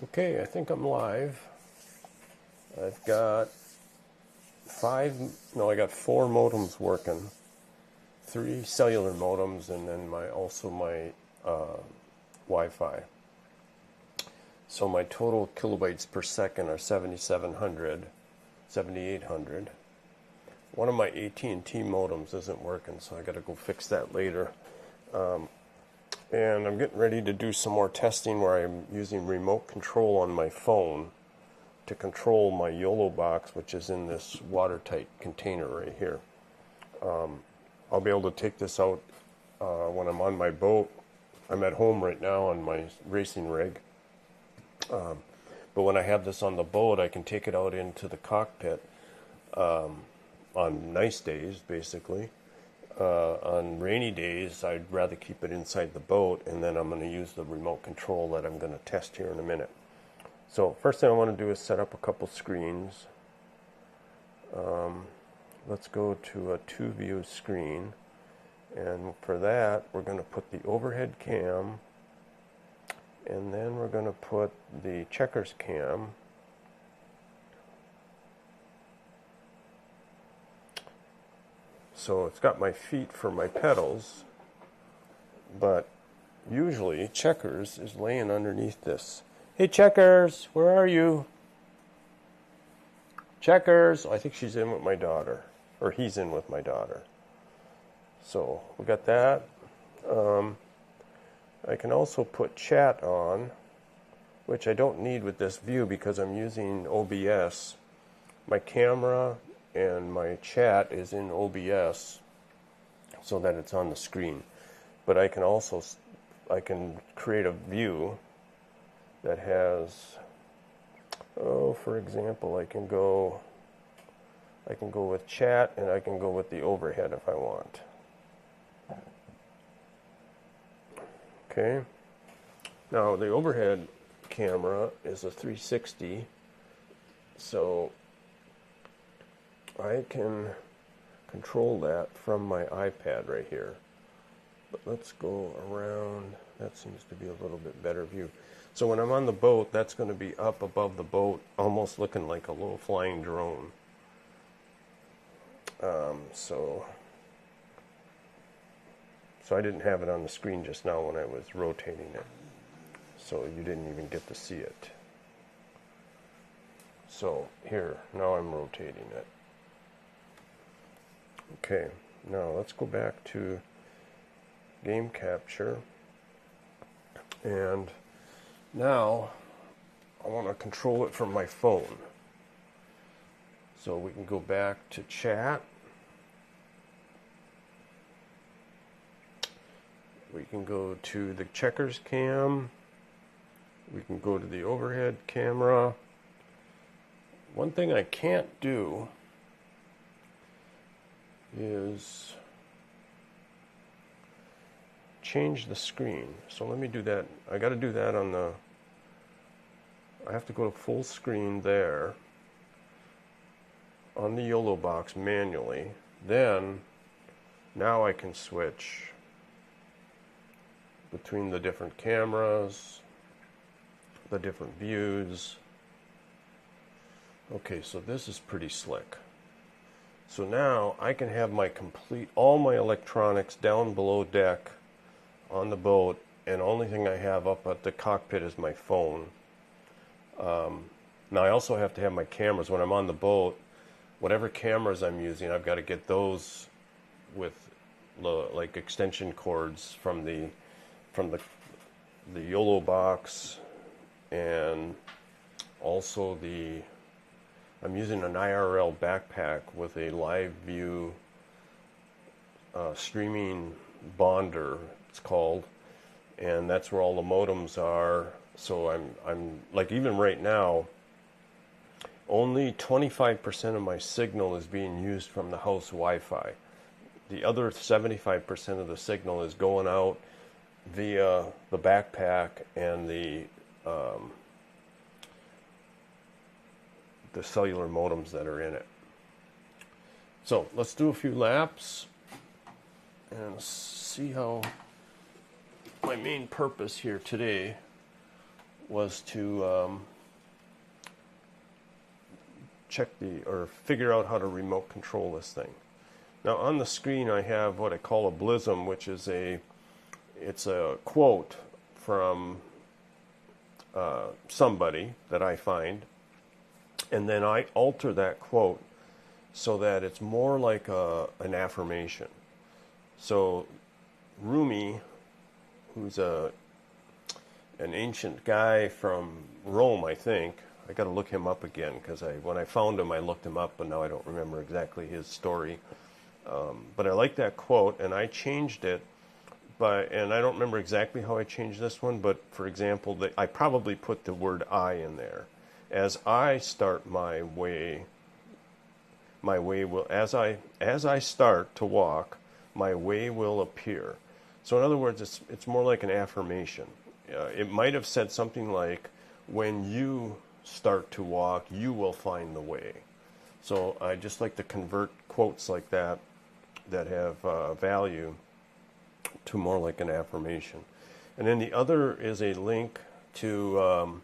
Okay, I think I'm live. I've got I got 4 modems working. 3 cellular modems and then my Wi-Fi. So my total kilobytes per second are 7,700, 7,800. One of my AT&T modems isn't working, so I got to go fix that later. And I'm getting ready to do some more testing where I'm using remote control on my phone to control my YOLO Box, which is in this watertight container right here. I'll be able to take this out when I'm on my boat. I'm at home right now on my racing rig. But when I have this on the boat, I can take it out into the cockpit on nice days, basically. On rainy days, I'd rather keep it inside the boat, and then I'm going to use the remote control that I'm going to test here in a minute. So first thing I want to do is set up a couple screens. Let's go to a 2-view screen, and for that we're going to put the overhead cam, and then we're going to put the checkers cam. So it's got my feet for my pedals, but usually Checkers is laying underneath this. Hey Checkers, where are you? Checkers, I think she's in with my daughter, or he's in with my daughter. So we got that. I can also put chat on, which I don't need with this view because I'm using OBS. My camera and my chat is in OBS so that it's on the screen. But I can create a view that has, for example, I can go with chat, and I can go with the overhead if I want. Okay. Now the overhead camera is a 360, so I can control that from my iPad right here. But let's go around. That seems to be a little bit better view. So when I'm on the boat, that's going to be up above the boat, almost looking like a low flying drone. So I didn't have it on the screen just now when I was rotating it. So you didn't even get to see it. So here, now I'm rotating it. Okay, now let's go back to game capture, and now I want to control it from my phone. So we can go back to chat. We can go to the checkers cam. We can go to the overhead camera. One thing I can't do is change the screen. So let me do that. I got to do that on the, I have to go to full screen there on the YOLO Box manually. Then now I can switch between the different cameras, the different views. Okay, so this is pretty slick. So now I can have all my electronics down below deck on the boat, and only thing I have up at the cockpit is my phone. Now I also have to have my cameras when I'm on the boat. Whatever cameras I'm using, I've got to get those with like extension cords from the YOLO Box, and also I'm using an IRL backpack with a live view streaming bonder, it's called, and that's where all the modems are. So I'm like, even right now, only 25% of my signal is being used from the house Wi-Fi. The other 75% of the signal is going out via the backpack and the cellular modems that are in it. So let's do a few laps and see how my main purpose here today was to figure out how to remote control this thing. Now on the screen I have what I call a blism, which is it's a quote from somebody that I find, and then I alter that quote so that it's more like an affirmation. So Rumi, who's an ancient guy from Rome, I think. I got to look him up again because when I found him, I looked him up, but now I don't remember exactly his story. But I like that quote, and I changed it. And I don't remember exactly how I changed this one, but for example, I probably put the word I in there. As I start my way will, as I start to walk, my way will appear. So in other words, it's more like an affirmation. It might have said something like, when you start to walk, you will find the way. So I just like to convert quotes like that have value to more like an affirmation. And then the other is a link to,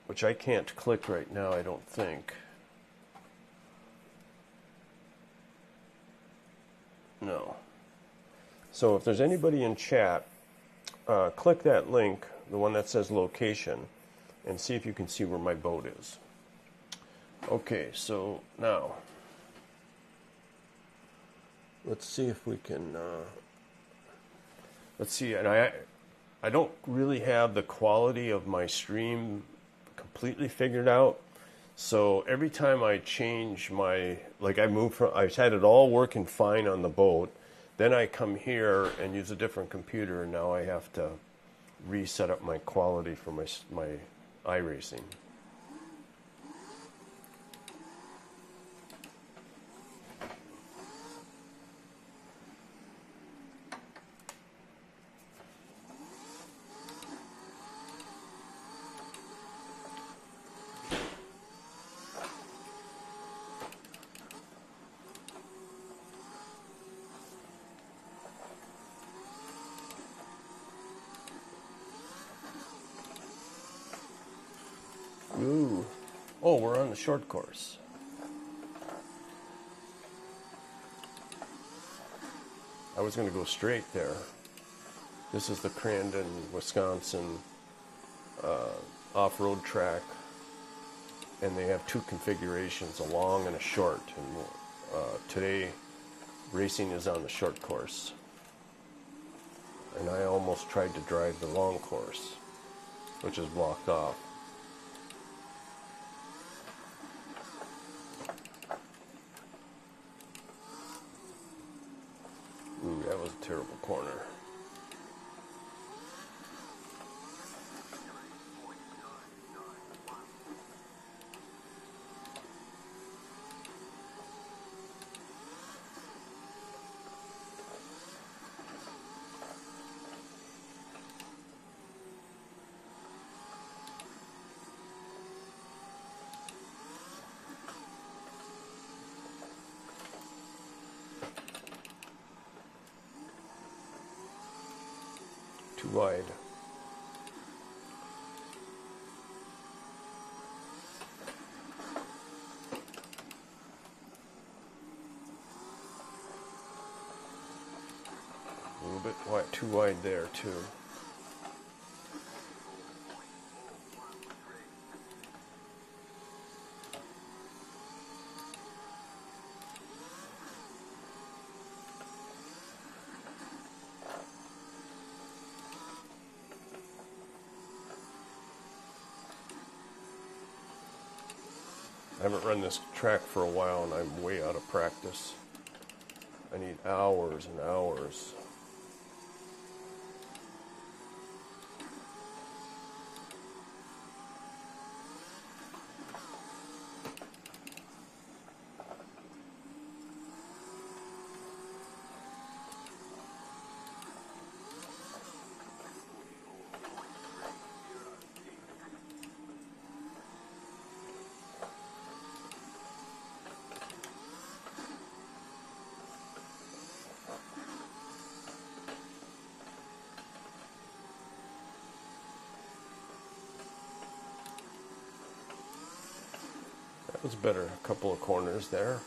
which I can't click right now, I don't think. No. So if there's anybody in chat, click that link, the one that says location, and see if you can see where my boat is. Okay, so now let's see if we can let's see. And I don't really have the quality of my stream completely figured out, so every time I change I had it all working fine on the boat, then I come here and use a different computer, and now I have to reset up my quality for my iRacing. Ooh. Oh, we're on the short course. I was going to go straight there. This is the Crandon, Wisconsin off-road track, and they have two configurations, a long and a short. And today, racing is on the short course. And I almost tried to drive the long course, which is blocked off. Ooh, that was a terrible corner. Too wide. A little bit wide, too wide there too. I haven't run this track for a while and I'm way out of practice. I need hours and hours. That's better. A couple of corners there.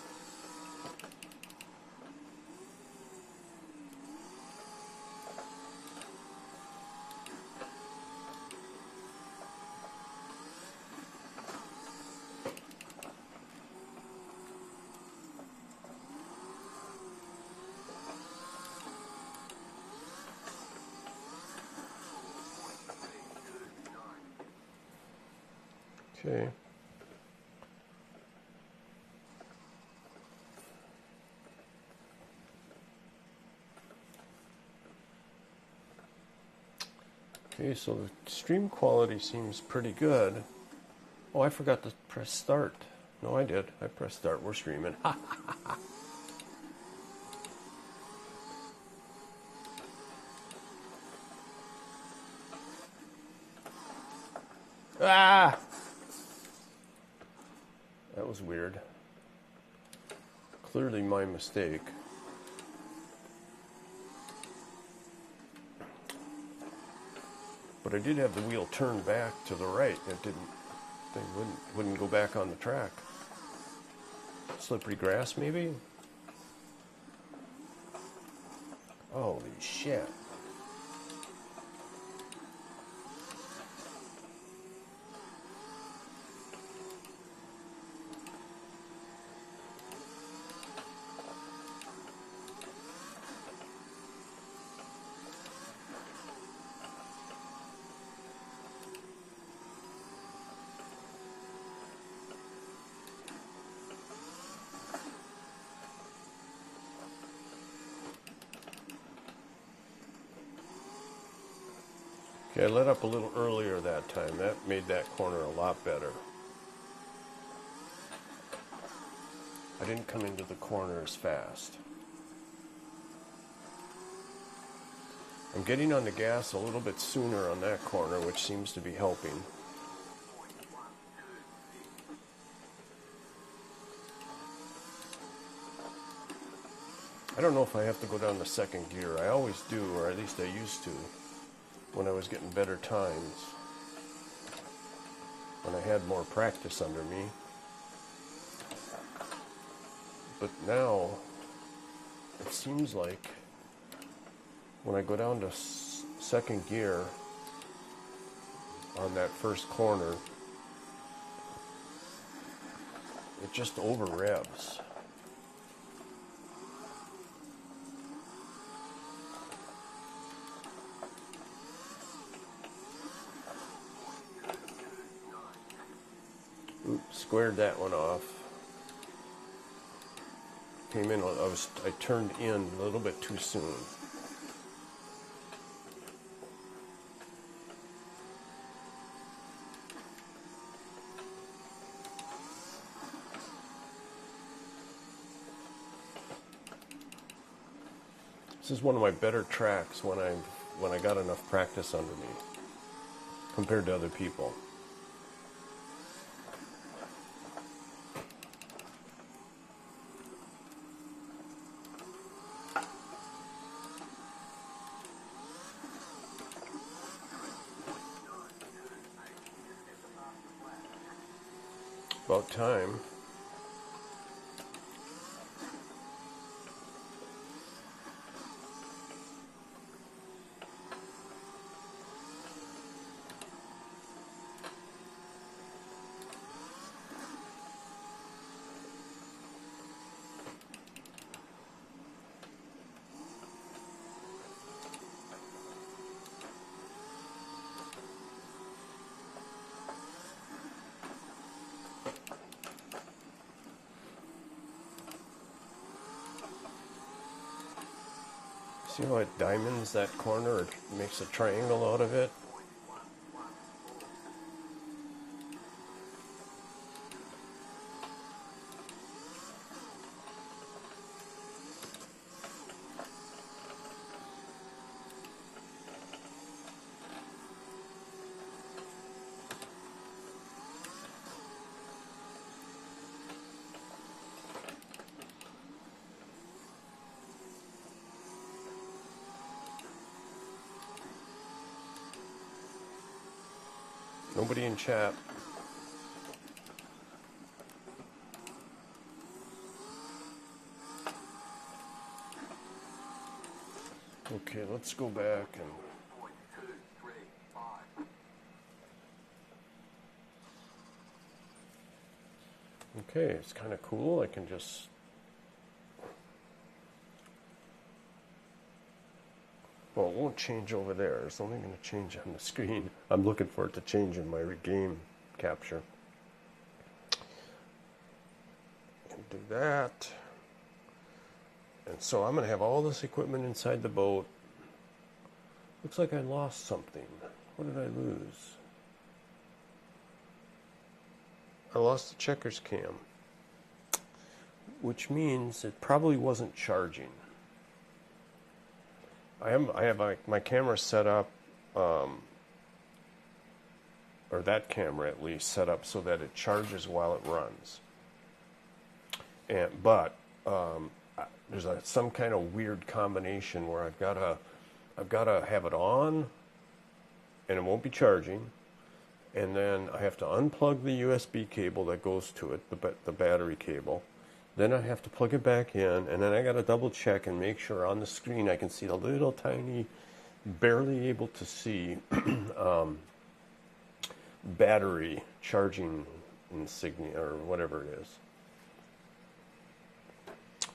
Okay. Okay, so the stream quality seems pretty good. Oh, I forgot to press start. No, I did. I pressed start. We're streaming. Ah! That was weird. Clearly my mistake. But I did have the wheel turned back to the right. It didn't. They wouldn't go back on the track. Slippery grass, maybe? Holy shit. Okay, I let up a little earlier that time. That made that corner a lot better. I didn't come into the corner as fast. I'm getting on the gas a little bit sooner on that corner, which seems to be helping. I don't know if I have to go down to second gear. I always do, or at least I used to, when I was getting better times, when I had more practice under me. But now, it seems like when I go down to second gear on that first corner, it just over revs. Oops, squared that one off. Came in, I turned in a little bit too soon. This is one of my better tracks when I got enough practice under me compared to other people. About time. See how it diamonds that corner, or makes a triangle out of it? Nobody in chat. Okay, let's go back and okay, it's kind of cool. I can just well, it won't change over there. It's only going to change on the screen. I'm looking for it to change in my game capture. Can do that. And so I'm going to have all this equipment inside the boat. Looks like I lost something. What did I lose? I lost the checkers cam, which means it probably wasn't charging. I have my camera set up, or that camera at least set up so that it charges while it runs. But there's some kind of weird combination where I've got to have it on, and it won't be charging, and then I have to unplug the USB cable that goes to it, the battery cable. Then I have to plug it back in, and then I got to double check and make sure on the screen I can see the little tiny, barely able to see battery charging insignia or whatever it is.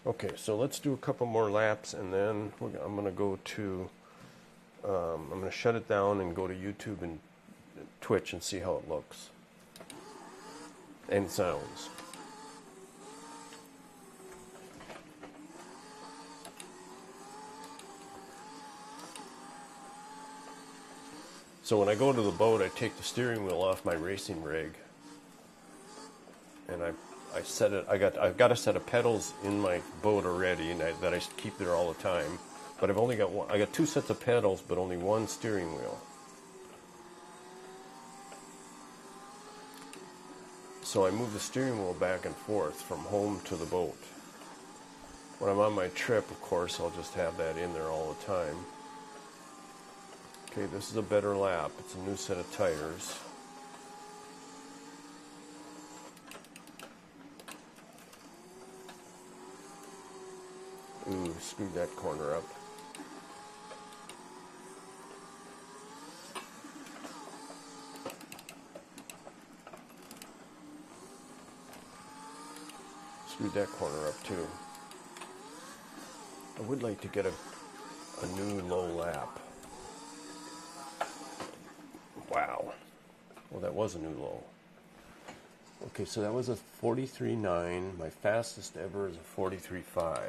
Okay, so let's do a couple more laps, and then I'm going to go to, I'm going to shut it down and go to YouTube and Twitch and see how it looks and sounds. So when I go to the boat, I take the steering wheel off my racing rig, and I set it. I've got a set of pedals in my boat already, and that I keep there all the time. But I've only got one. I got two sets of pedals, but only one steering wheel. So I move the steering wheel back and forth from home to the boat. When I'm on my trip, of course, I'll just have that in there all the time. Okay, this is a better lap. It's a new set of tires. Ooh, screwed that corner up. Screwed that corner up too. I would like to get a new low lap. Wow. Well, that was a new low. Okay, so that was a 43.9. My fastest ever is a 43.5.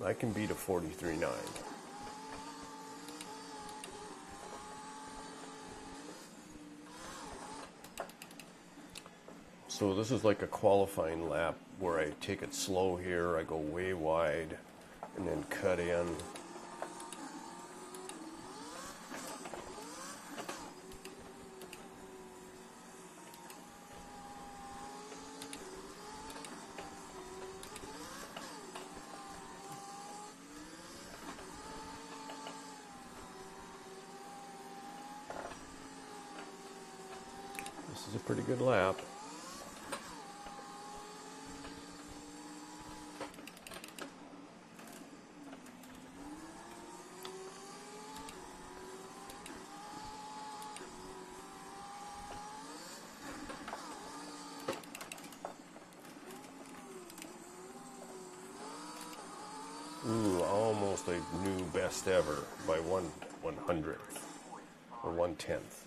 I can beat a 43.9. So this is like a qualifying lap where I take it slow here, I go way wide, and then cut in. This is a pretty good lap. Ooh, almost a new best ever by 1/100th or 1/10th.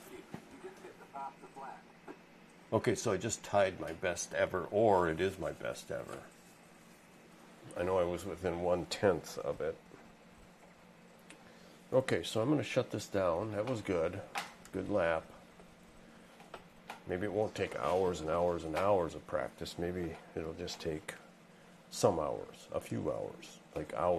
Okay, so I just tied my best ever, or it is my best ever. I know I was within 1/10th of it. Okay, so I'm going to shut this down. That was good. Good lap. Maybe it won't take hours and hours and hours of practice. Maybe it'll just take some hours, a few hours, like hours.